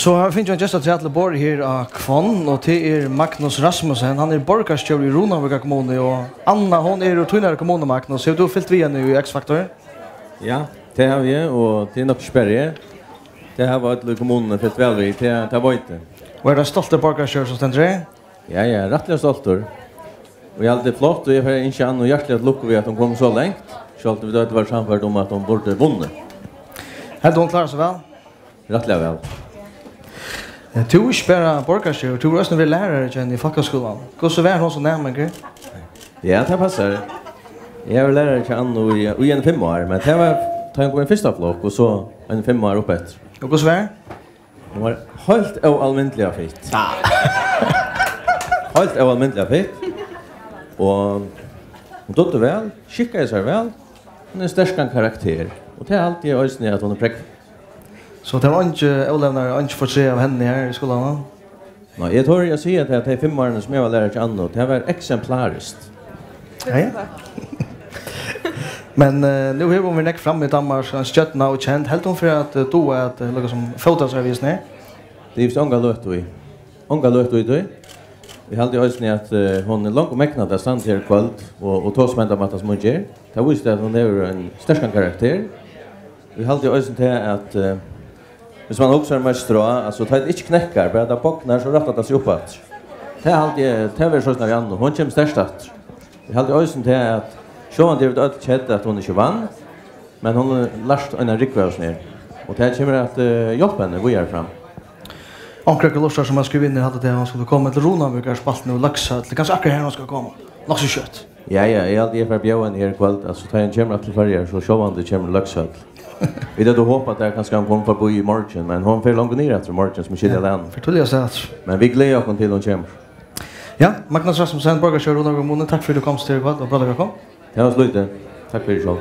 Så finns ju en gäst att jätla bor här i Kvonn och det är Magnus Rasmussen. Han är borgarstjör i Ronavika kommun och Anna hon är i Tunnare kommun Magnus. Har du fyllt vi nu i X-Factor? Ja, det har vi och det är nog spärre. Det har varit kommunen fyllt väl vi det var inte. Och är det stolt borgarstjör som ständer det? Ja, jag är rättligt stolt. Och jag hade flott och jag har inte an och hjärtligt lucka vi att de kom så långt. Självt vi då det var samfört om att de borde vunnit. Har de klarat sig väl? Rättligt väl. Du är spärra borgarstjör, du är också en lärare i folkhögskolan. Hur så var hon så närmare? Ja, det passar. Jag var lärare till Anno i en 5 år, men det var ta en första flock och så en 5 år uppåt. Och hur så var? Hon var helt oallmäntliga fitt. Helt oallmäntliga fitt. Och hon tog det väl, skickade sig väl. Hon är stark karaktär. Och det är alltid ösning att hon är präck. Så det var inte olämnar inte för sig av henne här i skolan? Nej, jag tror jag säger att det är 5 år som jag var lärare till Anno. Det var exemplariskt. Ja. Men nu har vi näck fram i Danmark en stöttna och känd helt om för att då att liksom fotoservice ner. Det är just ånga löt och i. Ånga löt och i det. Vi hade ju ösning att hon är långt och mäknad att stanna till kväll och ta smända matas som hon gör. Det visste att hon är en stark karaktär. Vi hade ju ösning till att hvis man också är mest strå, alltså ta inte knäckar, bara det bocknar så rättar det sig uppåt. Det är alltid, det är så snarare annorlunda. Hon kommer störst. Vi hade ösning till att sjåan det är ett kjett att hon inte vann, men hon har lärt en rikvävs ner. Och det kommer att hjälpa henne, vi är fram. Ankrake Lorsar som har skrivit in hade det han skulle komma till Ronavika spalten och laxa. Det kanske akkurat här han ska komma. Laxa kött. Ja, jag hade för bjöden här kväll, alltså ta en kommer till färger så sjåan det kommer laxa. Vi hade hoppat att kanske han kom förbi i morgon, men hon får långt ner efter morgon som skiljer land. Förtälja sig att. Men vi gläder oss till hon kommer. Ja, Magnus Rasmussen, borgarstjör Ronavika kommun. Tack för att du kom till kväll och bra att du kom. Det var slut. Tack för det själv.